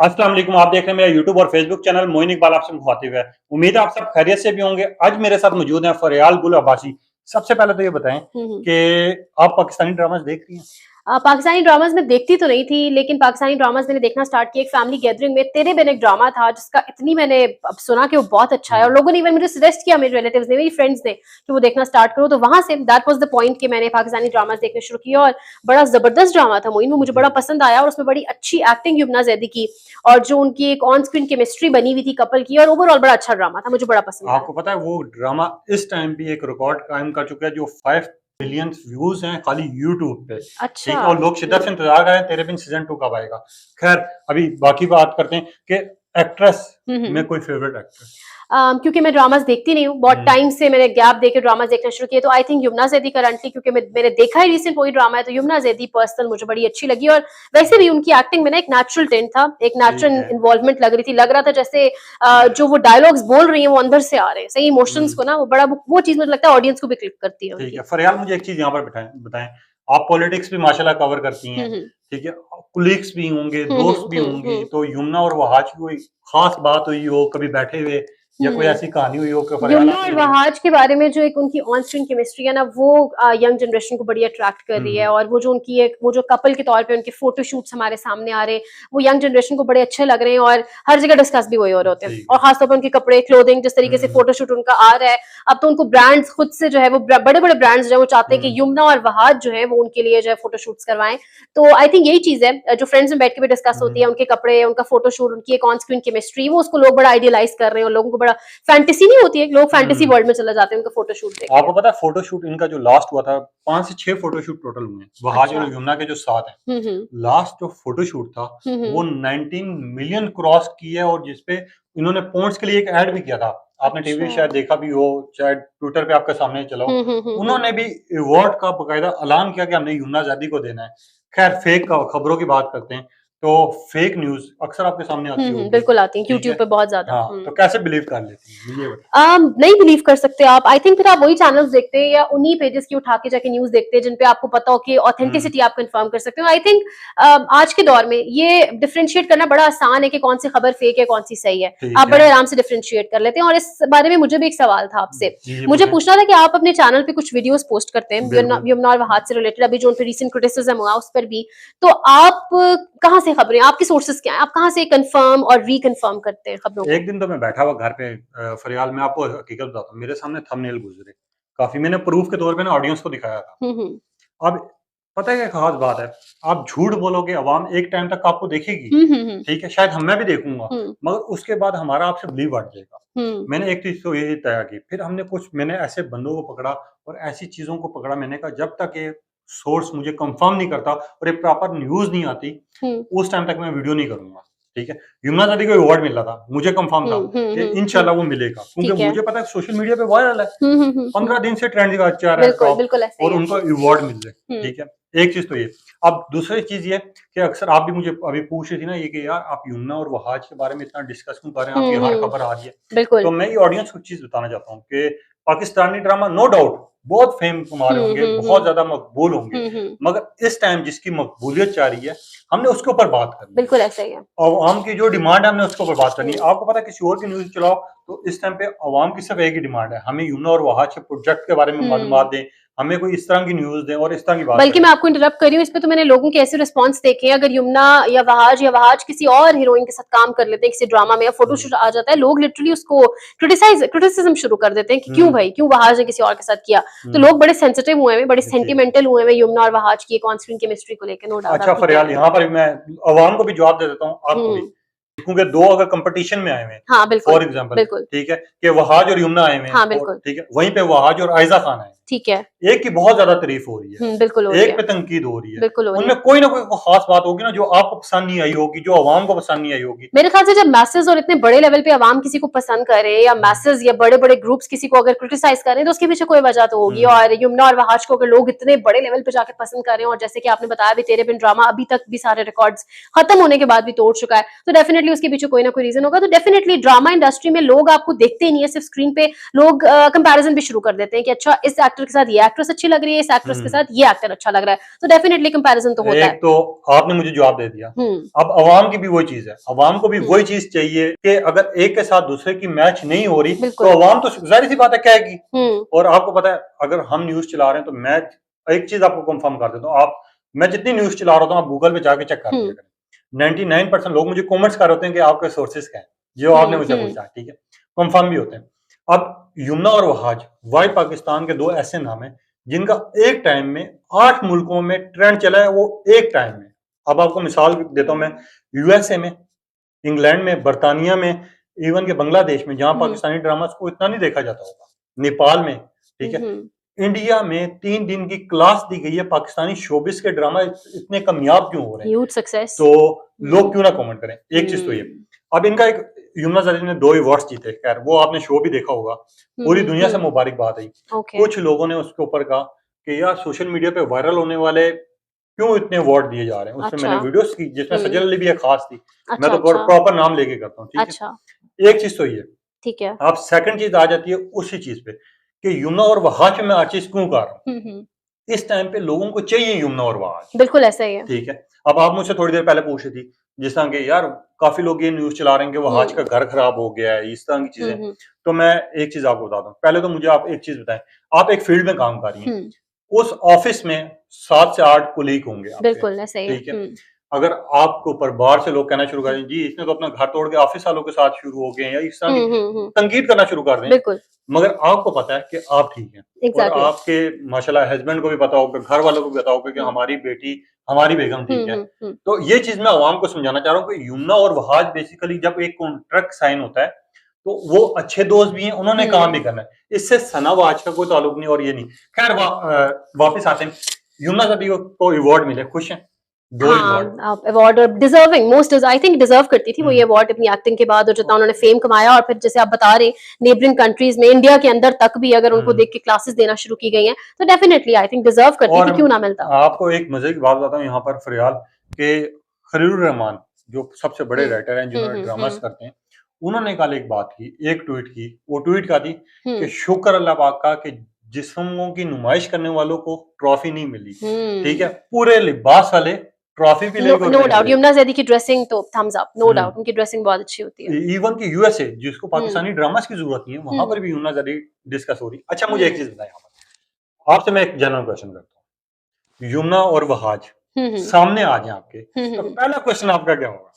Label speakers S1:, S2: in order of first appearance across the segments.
S1: अस्सलाम वालेकुम। आप देख रहे हैं मेरा यूट्यूब और फेसबुक चैनल मोइन इकबाल आपसे मुखातिब है। उम्मीद है आप सब खैरियत से भी होंगे। आज मेरे साथ मौजूद हैं फरियाल गुल अब्बासी। सबसे पहले तो ये बताएं
S2: हुँ।
S1: कि आप पाकिस्तानी ड्रामास देख रही हैं?
S2: पाकिस्तानी ड्रामाज़ मैं देखती तो नहीं थी, लेकिन पाकिस्तानी ड्रामाज़ मैंने देखना स्टार्ट किया एक फैमिली गैदरिंग में। तेरे बिन एक ड्रामा था जिसका इतनी मैंने अब सुना कि वो बहुत अच्छा है और
S1: हम्म,
S2: लोगों ने इवन मुझे सजेस्ट किया, मेरे रिलेटिव्स ने, मेरी फ्रेंड्स ने, कि वो देखना स्टार्ट करो। तो वहाँ say that was the point कि मैंने पाकिस्तानी ड्रामाज़ देखने शुरू किए और बड़ा ज़बरदस्त ड्रामा था मोइन, वो मुझे
S1: जी
S2: बड़ा पसंद आया और उसमें बड़ी अच्छी एक्टिंग युमना ज़ैदी की और जो उनकी एक ऑन स्क्रीन केमिस्ट्री बनी हुई थी कपल की, और ओवरऑल बड़ा अच्छा ड्रामा था, मुझे बड़ा पसंद आया।
S1: आपको पता है वो ड्रामा इस टाइम भी एक रिकॉर्ड कायम कर चुका है जो 5 मिलियन व्यूज हैं खाली यूट्यूब पे।
S2: अच्छा।
S1: ठीक है, और लोग शिद्दत से इंतजार कर रहे हैं तेरे बिन सीजन 2 कब आएगा। खैर, अभी बाकी बात करते हैं कि एक्ट्रेस
S2: हुँ,
S1: में
S2: हुँ।
S1: कोई फेवरेट एक्ट्रेस?
S2: क्योंकि मैं ड्रामास देखती नहीं हूँ, बहुत
S1: हम्म,
S2: टाइम से मैंने गैप देके ड्रामास देखना शुरू किया, तो I think Yamuna Zaidi currently, क्योंकि मैंने देखा है रिसेंट वही ड्रामा है, तो यमुना ज़ैदी पर्सनल मुझे बड़ी अच्छी लगी। और वैसे भी उनकी एक्टिंग में ना एक नेचुरल टेंट था, एक
S1: ठीक
S2: नेचुरल
S1: है।
S2: इन्वॉल्वमेंट लग रही थी, लग रहा था जैसे जो वो डायलॉग्स बोल रही हैं वो अंदर से आ रहे हैं, सही इमोशंस
S1: हम्म,
S2: को ना वो बड़ा वो चीज मुझे लगता है ऑडियंस को भी क्लिक करती है
S1: ठीक है।
S2: उनकी।
S1: फरियाल, मुझे एक चीज़ यहाँ पर बताएँ, आप पॉलिटिक्स भी माशाल्लाह कवर करती हैं,
S2: हम्म।
S1: ठीक है? कुलीग्स भी होंगे,
S2: हम्म।
S1: दोस्त भी होंगी,
S2: हम्म।
S1: तो यमुना और वहाज की कोई ख़ास बात हुई हो, कभी बैठे हुए, या कोई
S2: हम्म।
S1: ऐसी कहानी हुई हो कि फरियाल
S2: यमुना
S1: आप
S2: और
S1: ये बोलें?
S2: वहाज के बारे में जो एक उनकी ऑन स्क्रीन केमिस्ट्री है ना, वो यंग जनरेशन को बड़ी अट्रैक्ट कर रही है,
S1: हुँ,
S2: और वो जो उनकी एक वो जो कपल के तौर पे उनके फोटो शूट्स हमारे सामने आ रहे हैं, वो यंग जनरेशन को बड़े अच्छे लग रहे हैं और हर जगह डिस्कस भी वही हो रहे होते हैं।
S1: ठीक
S2: और
S1: है।
S2: खासतौर पर उनके कपड़े, क्लोथिंग, जिस तरीके से
S1: हुँ,
S2: फोटो शूट उनका आ रहा है, अब तो उनको ब्रांड्स खुद से जो है वो बड़े बड़े ब्रांड्स जो है वो चाहते हैं कि
S1: हुँ,
S2: यमुना और वहाज जो है वो उनके लिए जो है फोटो शूट्स करवाएं। तो आई थिंक यही चीज है जो फ्रेंड्स में बैठ के भी डिस्कस होती
S1: हुँ,
S2: है, उनके कपड़े, उनका फोटो शूट, उनकी एक ऑन स्क्रीन केमिस्ट्री, वो उसको लोग बड़ा आइडियलाइज कर रहे हैं और लोगों को बड़ा फैंटेसी नहीं होती है, लोग फैंटेसी
S1: हुँ।
S2: वर्ल्ड में चले जाते हैं उनका फोटो शूट देख के।
S1: आपको पता है फ़ोटोशूट इनका जो लास्ट हुआ था, 5 से 6 फ़ोटोशूट टोटल हुए हैं, वहाज
S2: अच्छा।
S1: और यमुना के जो साथ हैं।
S2: हुँ, हुँ।
S1: लास्ट जो फ़ोटोशूट था,
S2: हुँ,
S1: वो
S2: हुँ।
S1: 19 मिलियन क्रॉस की है, और जिसपे इन्होंने पॉन्ड्स के लिए एक ऐड भी किया था। आपने टीवी
S2: अच्छा।
S1: में शायद देखा भी हो, शायद ट्विटर पे आपके सामने चला
S2: हुँ,
S1: हो।
S2: हुँ, हुँ, हुँ।
S1: उन्होंने भी अवार्ड का बाकायदा ऐलान किया कि हमने यमुना ज़ैदी को देना है। खैर, फेक खबरों की बात करते हैं, तो फेक न्यूज़ अक्सर आपके सामने
S2: हुँ,
S1: आती
S2: हुँ,
S1: होगी,
S2: बिल्कुल आती हैं
S1: ठीक
S2: यूट्यूब
S1: है?
S2: पे बहुत ज़्यादा।
S1: हाँ,
S2: हुँ।
S1: तो कैसे बिलीव कर लेती हैं? मुझे ये बताइए?
S2: नहीं बिलीव कर सकते आप। आई थिंक फिर आप वही चैनल्स देखते हैं या उन्हीं पेजेस की उठा के जाके न्यूज़ देखते हैं जिन पे आपको पता हो कि
S1: हुँ,
S2: ऑथेंटिसिटी आप कंफर्म कर सकते हो। आई थिंक आज के दौर में ये डिफरेंशिएट करना बड़ा आसान है कि कौन सी खबर फेक है, कौन सी सही है।
S1: ठीक
S2: आप
S1: है।
S2: बड़े आराम से डिफरेंशिएट कर लेते हैं। और इस बारे में मुझे भी एक सवाल था आपसे।
S1: जी, जी,
S2: मुझे
S1: पूछें।
S2: पूछना था कि आप अपने चैनल पे कुछ वीडियोज़ पोस्ट करते हैं यमुना
S1: बिल्कुल।
S2: यमुना और वहाज से रिलेटेड, अभी जो उन पे रिसेंट क्रिटिसिज्म हुआ उस पर भी। तो आप कहाँ से खबरें, आपकी सोर्सेज़ क्या हैं? आप कहाँ से कंफर्म और रीकन्फर्म करते हैं खबरों को?
S1: एक दिन तो मैं बैठा हुआ घर पे, फरियाल, मैं आपको हकीकत बताता हूँ, मेरे सामने थंबनेल गुज़रे। काफ़ी मैंने प्रूफ़ के तौर पे ना ऑडियंस को दिखाया था।
S2: हुँ, हुँ।
S1: अब पता है क्या ख़ास बात है, आप झूठ बोलोगे, अवाम एक टाइम तक आपको देखेगी,
S2: हुँ, हुँ, हुँ।
S1: ठीक है? शायद मैं भी देखूँगा,
S2: हुँ,
S1: मगर उसके बाद हमारा आपसे बिलीव बढ़ जाएगा।
S2: हुँ।
S1: मैंने एक चीज़ तो यही तय की, फिर मैंने ऐसे बंदों को पकड़ा और ऐसी चीज़ों को पकड़ा, मैंने कहा जब तक ये सोर्स मुझे कन्फर्म नहीं करता और एक प्रॉपर न्यूज़ नहीं आती,
S2: हुँ,
S1: उस टाइम तक मैं वीडियो नहीं करूँगा, ठीक है? यमुना नदी को अवार्ड मिल रहा था, मुझे कन्फर्म
S2: हुँ,
S1: था
S2: हुँ,
S1: कि
S2: हुँ, हुँ।
S1: इंशाल्लाह वो मिलेगा, क्योंकि
S2: ठीक है।
S1: मुझे पता है सोशल मीडिया पे वायरल है,
S2: हुँ, हुँ, हुँ, हुँ।
S1: 15 दिन से ट्रेंड का चल रहा है
S2: बिल्कुल,
S1: टॉप,
S2: बिल्कुल ऐसा ही
S1: और
S2: है।
S1: उनको अवार्ड मिल रहे,
S2: हुँ,
S1: ठीक है? एक चीज़ तो ये। अब दूसरी चीज़ ये कि अक्सर आप भी मुझे अभी पूछ रही थी ना ये कि यार आप यमुना और वहाज के बारे में इतना डिस्कस क्यों कर रहे हैं,
S2: हुँ,
S1: आपकी हर
S2: हुँ।
S1: खबर आ रही है।
S2: बिल्कुल।
S1: तो मैं ये ऑडियंस को एक चीज़ बताना चाहता हूँ कि पाकिस्तानी ड्रामा नो डाउट बहुत फेम कमा रहे
S2: हुँ,
S1: होंगे,
S2: हुँ,
S1: बहुत
S2: हुँ।
S1: ज़्यादा मकबूल होंगे,
S2: हुँ, हुँ।
S1: मगर इस टाइम जिसकी मकबूलियत चाह रही है, हमने उसके ऊपर बात करनी है।
S2: बिल्कुल ऐसा ही है।
S1: अवाम की जो डिमांड है हमने उसके ऊपर बात करनी है।
S2: हुँ।
S1: आपको पता है किसी और की न्यूज़ चलाओ तो इस टाइम पे अवाम की सिर्फ एक ही डिमांड है, हमें यूना और वहाज के प्रोजेक्ट के बारे में मालूमात
S2: हुँ।
S1: दें, हमें कोई इस तरह की न्यूज़ दें और इस तरह की बात
S2: बल्कि
S1: करें।
S2: मैं आपको इंटरप्ट कर रही हूँ, इस पे तो मैंने लोगों के ऐसे रिस्पॉन्स देखे हैं, अगर यमुना या वहाज किसी और हीरोइन के साथ काम कर लेते हैं किसी ड्रामा में या
S1: हुँ,
S2: फोटोशूट आ जाता है, लोग लिटरली उसको क्रिटिसिज्म शुरू कर देते हैं कि क्यों
S1: हुँ,
S2: भाई, क्यों वहाज ने किसी और के साथ किया। तो
S1: हुँ,
S2: लोग बड़े सेंसिटिव हुए हैं, बड़े
S1: जी।
S2: सेंटिमेंटल हुए हैं यमुना और वहाज की एक ऑन स्क्रीन केमिस्ट्री को लेके, नो डाउट आप
S1: अच्छा
S2: ठीक कह
S1: फरियाल,
S2: रहे हैं।
S1: यहाँ पर भी मैं अवाम को भी जवाब दे देता हूँ, आपको भी।
S2: हुँ।
S1: क्योंकि 2 अगर कॉम्पिटिशन में आए हुए हैं,
S2: हाँ, बिल्कुल,
S1: फॉर एग्ज़ाम्पल,
S2: बिल्कुल।
S1: ठीक है? कि वहाज और यमुना आए हुए हैं,
S2: हाँ,
S1: और
S2: बिल्कुल।
S1: ठीक है? वहीं पे वहाज और आइज़ा खान आए हैं।
S2: ठीक है।
S1: एक की बहुत ज़्यादा तारीफ़ हो रही है,
S2: बिल्कुल हो रही
S1: एक
S2: है।
S1: पे तनकीद हो रही है।
S2: बिल्कुल हो रही
S1: उनमें
S2: है।
S1: कोई ना कोई ख़ास बात होगी ना जो आपको पसंद नहीं आई होगी, जो अवाम को पसंद नहीं आई होगी।
S2: मेरे ख्याल से जब मैसेज और इतने बड़े लेवल पे अवाम किसी को पसंद करे या
S1: हुँ,
S2: मैसेज या बड़े-बड़े ग्रुप्स किसी को अगर क्रिटिसाइज़ करें तो उसके पीछे कोई वजह तो होगी।
S1: हुँ,
S2: और यमुना और वहाज को अगर लोग इतने बड़े लेवल पे जाके पसंद कर रहे हैं और जैसे कि आपने बताया भी तेरे बिन ड्रामा अभी तक भी सारे रिकॉर्ड्स खत्म होने के बाद भी तोड़ चुका है, तो डेफिनिटली उसके पीछे कोई ना कोई रीज़न होगा। तो डेफिनिटली ड्रामा इंडस्ट्री में लोग आपको देखते ही नहीं है सिर्फ स्क्रीन पे, लोग कंपैरिज़न भी शुरू कर देते हैं कि अच्छा इस एक्टर एक्टर के साथ ये एक्ट्रेस अच्छी लग रही है, इस एक्ट्रेस के
S1: हम्म।
S2: साथ ये एक्टर अच्छा लग रहा है, तो डेफिनेटली कंपैरिजन तो होता
S1: एक
S2: है।
S1: तो आपने मुझे जवाब दे दिया।
S2: हम्म
S1: अब अवाम की भी वही चीज है, अवाम को भी
S2: हम्म,
S1: वही चीज चाहिए कि अगर एक के साथ दूसरे की मैच नहीं हो रही तो
S2: बिल्कुल।
S1: अवाम तो जाहिर सी बात है कहेगी।
S2: हम्म
S1: और आपको पता है अगर हम न्यूज चला रहे हैं तो मैं एक चीज आपको कंफर्म कर देता हूँ, आप मैं जितनी न्यूज चला रहा हूँ आप गूगल पे जाके चेक कर लिया करें, 99% लोग मुझे कमेंट्स कर रहे होते हैं कि आपके सोर्सेज क्या है, जो आपने मुझसे पूछा, ठीक है, कंफर्म भी होते हैं। अब यमुना और वहाज वाई पाकिस्तान के दो ऐसे नाम हैं जिनका एक टाइम में 8 मुल्कों में ट्रेंड चला है, वो एक टाइम में। अब आपको मिसाल देता हूं मैं, यूएसए में, इंग्लैंड में, बर्तानिया में, इवन के बांग्लादेश में जहां पाकिस्तानी ड्रामास को इतना नहीं देखा जाता होगा, नेपाल में, ठीक है, इंडिया में 3 दिन की क्लास दी गई है पाकिस्तानी शोबिस के ड्रामा इतने कामयाब क्यों हो रहे हैं,
S2: ह्यूज सक्सेस।
S1: तो लोग क्यों ना कमेंट करें। एक चीज तो ये, अब इनका एक यमुना जरी ने 2 अवार्ड्स जीते, खैर वो आपने शो भी देखा होगा, पूरी दुनिया से मुबारकबाद आई। कुछ लोगों ने उसके ऊपर कहा कि यार सोशल मीडिया पे वायरल होने वाले क्यों इतने अवार्ड दिए जा रहे हैं, उसमें मैंने वीडियोस की जिसमें सजल अली भी एक खास थी, मैं तो प्रॉपर नाम लेके करता हूँ, ठीक है। एक चीज तो ये,
S2: ठीक है,
S1: आप सेकंड चीज आ जाती है उसी चीज पे कि यमुना और वहाज में मैं हर चीज क्यों कर रहा हूँ, इस टाइम पे लोगों को चाहिए यमुना और वहाज,
S2: बिल्कुल ऐसा ही है।
S1: ठीक है। अब आप मुझसे थोड़ी देर पहले पूछ रही थी जिस तरह के यार काफी लोग ये न्यूज चला रहे हैं कि वहाज का घर खराब हो गया है, इस तरह की चीजें, तो मैं एक चीज आपको बता दूं, पहले तो मुझे आप एक चीज बताएं, आप एक फील्ड में काम कर रही हैं, उस ऑफिस में 7 से 8 कुलीग होंगे आपके,
S2: बिल्कुल ऐसा ही है।
S1: ठीक है। अगर आपके ऊपर बाहर से लोग कहना शुरू कर दें जी इसने तो अपना घर तोड़ के ऑफिस वालों के साथ शुरू हो गए हैं, या इस तरह की तनकीद करना शुरू कर दें,
S2: बिल्कुल,
S1: मगर आपको पता है कि आप ठीक हैं, और आपके माशाल्लाह हस्बैंड को भी पता होगा, घर वालों को भी पता होगा कि हमारी बेटी, हमारी बेगम ठीक है, तो ये चीज मैं अवाम को समझाना चाह रहा हूँ कि यमुना और वहाज बेसिकली जब एक कॉन्ट्रैक्ट साइन होता है तो वो अच्छे दोस्त भी हैं, उन्होंने काम भी करना है, इससे सनावाज का कोई ताल्लुक नहीं और ये नहीं। खैर वापिस आते हैं, यमुना जबी को अवार्ड मिले, खुश हैं, 2 अवार्ड,
S2: हाँ, अवार्ड और deserving, most I think deserve करती थी वो ये अवार्ड अपनी एक्टिंग के बाद, और जितना उन्होंने फेम कमाया, और फिर जैसे आप बता रहे नेबरिंग कंट्रीज में, इंडिया के अंदर तक भी अगर उनको देख के क्लासेस देना शुरू की गई हैं तो डेफिनेटली आई थिंक डिजर्व करती थी, क्यों ना मिलता।
S1: आपको एक मजे की बात बताता हूँ यहाँ पर फरियाल के खलीलुर रहमान जो सबसे बड़े राइटर हैं जिन्होंने ड्रामास करते हैं, उन्होंने कल एक बात की, एक ट्वीट की, वो ट्वीट का थी कि शुक्र अल्लाह पाक का कि जिस्मों की नुमाइश करने वालों को ट्रॉफी नहीं मिली, ठीक है, पूरे लिबास वाले ट्रॉफी भी लेके,
S2: नो डाउट यमुना जैदी की ड्रेसिंग तो थम्स अप, नो डाउट उनकी ड्रेसिंग बहुत अच्छी होती है।
S1: इवन की यूएसए जिसको पाकिस्तानी ड्रामास की जरूरत नहीं है, वहां पर भी यमुना जैदी डिस्कस हो रही। अच्छा मुझे एक चीज बताएं, यहाँ पर आपसे मैं एक जनरल क्वेश्चन करता हूँ, यमुना और वहाज सामने आ जाए आपके, तो पहला क्वेश्चन आपका क्या होगा?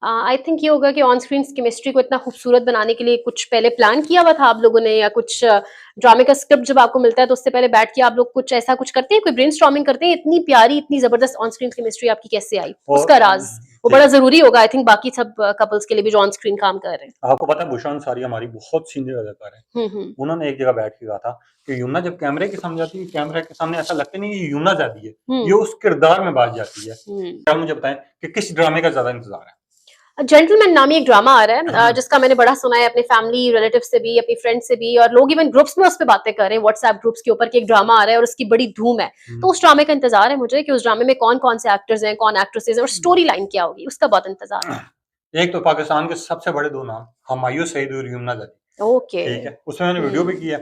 S2: आई थिंक ये होगा कि ऑन स्क्रीन केमिस्ट्री को इतना खूबसूरत बनाने के लिए कुछ पहले प्लान किया हुआ था आप लोगों ने, या कुछ ड्रामे का स्क्रिप्ट जब आपको मिलता है तो उससे पहले बैठ के आप लोग कुछ ऐसा कुछ करते हैं, कोई ब्रेनस्टॉर्मिंग करते हैं, इतनी प्यारी इतनी जबरदस्त ऑन स्क्रीन केमिस्ट्री आपकी कैसे आई, उसका राज वो बड़ा जरूरी होगा आई थिंक बाकी सब कपल्स के लिए भी जो ऑन स्क्रीन काम कर रहे हैं।
S1: आपको पता है बुशरा अंसारी हमारी बहुत सीनियर अदाकार है, उन्होंने एक जगह बैठ के कहा था कि यमुना जब कैमरे के सामने जाती है, कैमरे के सामने ऐसा लगता नहीं ये यमुना जाती है, ये उस किरदार में बात जाती है। क्या मुझे बताएं कि किस ड्रामे का ज्यादा इंतजार है?
S2: जेंटलमैन नामी एक ड्रामा आ रहा है जिसका मैंने बड़ा सुना है अपने फैमिली रिलेटिव से भी, अपनी फ्रेंड से भी, और लोग इवन ग्रुप्स में उस पर बातें कर रहे हैं, व्हाट्सएप ग्रुप्स के ऊपर कि एक ड्रामा आ रहा है और उसकी बड़ी धूम है, तो उस ड्रामे का इंतजार है मुझे कि उस ड्रामे में कौन कौन से एक्टर्स हैं, कौन एक्ट्रेसेस हैं, और स्टोरी लाइन क्या होगी, उसका बहुत इंतजार है।
S1: एक तो पाकिस्तान के सबसे बड़े 2 नाम हुमायूं सईद और यमुना जदी,
S2: ओके,
S1: ठीक है, उसमें मैंने वीडियो भी किया,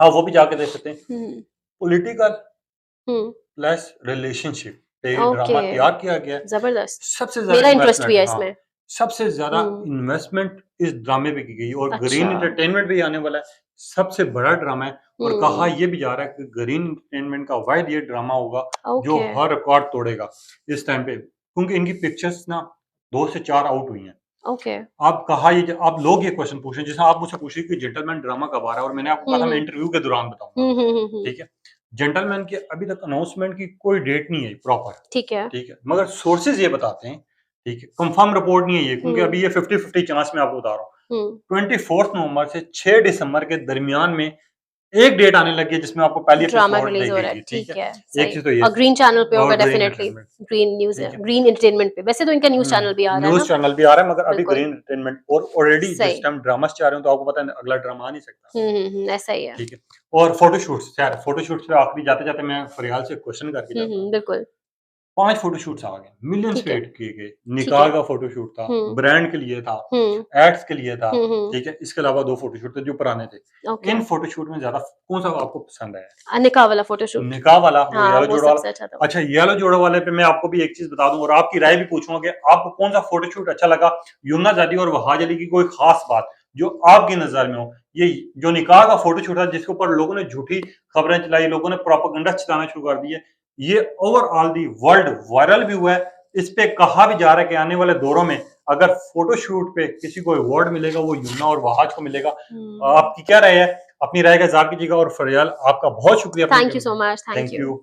S1: आप वो भी जाके देख सकते हैं। पॉलिटिकल प्लस रिलेशनशिप पे ड्रामा तैयार किया गया है,
S2: जबरदस्त,
S1: सबसे
S2: मेरा इंटरेस्ट भी है इसमें,
S1: सबसे ज्यादा इन्वेस्टमेंट इस ड्रामे पे की गई, और ग्रीन एंटरटेनमेंट भी आने वाला है, सबसे बड़ा ड्रामा है, और कहा ये भी जा रहा है कि ग्रीन एंटरटेनमेंट का वाइड ये ड्रामा होगा जो हर रिकॉर्ड तोड़ेगा इस टाइम पे, क्योंकि इनकी पिक्चर्स ना 2 से 4 आउट हुई हैं।
S2: ओके,
S1: आप कहा ये, आप लोग ये क्वेश्चन पूछ रहे हैं, जैसे आप मुझसे पूछ रहे कि जेंटलमैन ड्रामा कब आ रहा है, और मैंने आपको कहा था मैं इंटरव्यू के दौरान बताऊंगा, ठीक है। जेंटलमैन की अभी तक अनाउंसमेंट की कोई डेट नहीं है प्रॉपर, ठीक है, मगर सोर्सेज ये बताते हैं, ठीक है, कंफर्म रिपोर्ट नहीं है ये, क्योंकि अभी ये 50-50 चांस में आपको बता रहा हूँ, 24 नवंबर से 6 दिसंबर के दरमियान में एक डेट आने लगी है जिसमें आपको पहली
S2: ड्रामा रिलीज हो रहा है, ठीक है,
S1: एक चीज तो ये,
S2: और ग्रीन चैनल पे होगा डेफिनेटली, ग्रीन न्यूज है, ग्रीन एंटरटेनमेंट पे, वैसे तो इनका न्यूज चैनल भी आ रहा है,
S1: न्यूज चैनल भी आ रहा है, मगर अभी ग्रीन एंटरटेनमेंट, और ऑलरेडी जिस टाइम ड्रामास चाह रहे हो तो आपको पता है अगला ड्रामा आ नहीं सकता,
S2: ऐसा ही है,
S1: ठीक है। और फोटोशूट्स, यार फोटोशूट्स पे आखिरी जाते जाते मैं फरियाल से क्वेश्चन करके जाता हूं,
S2: बिल्कुल
S1: 5 फोटोशूट्स आ गए, मिलियंस
S2: ठीक है।
S1: पेड किए गए। निकाह
S2: है।
S1: का फोटोशूट था,
S2: हम्म।
S1: ब्रांड के लिए था,
S2: हम्म।
S1: एड्स के लिए था,
S2: हम्म।
S1: ठीक है। इसके अलावा 2 फोटोशूट थे जो पुराने थे।
S2: ओके।
S1: इन फोटोशूट में ज्यादा कौन सा आपको पसंद आया?
S2: निकाह वाला फोटोशूट।
S1: निकाह वाला, वो
S2: हाँ,
S1: येलो
S2: वो
S1: जोड़ा वाला।
S2: सबसे अच्छा था।
S1: अच्छा, येलो जोड़ा वाले पे मैं आपको भी एक चीज बता दूं और आपकी राय भी पूछूंगा कि आपको कौन सा फोटोशूट अच्छा लगा, युमना जादी और वहाज अली की कोई खास बात जो आपकी नजर में हो। ये जो निकाह का फोटोशूट था जिसके ऊपर लोगों ने झूठी खबरें चलाई, लोगों ने प्रोपेगेंडा चलाना शुरू कर दिए, ये ओवरऑल दी वर्ल्ड वायरल भी हुआ है। इस पे कहा भी जा रहा है कि आने वाले दौरों में अगर फोटोशूट पे किसी को अवार्ड मिलेगा वो युमना और वहाज को मिलेगा। आपकी क्या राय है? अपनी राय का इज़हार कीजिएगा और फरियाल आपका बहुत शुक्रिया।
S2: Thank you so much. Thank
S1: thank
S2: you.
S1: You.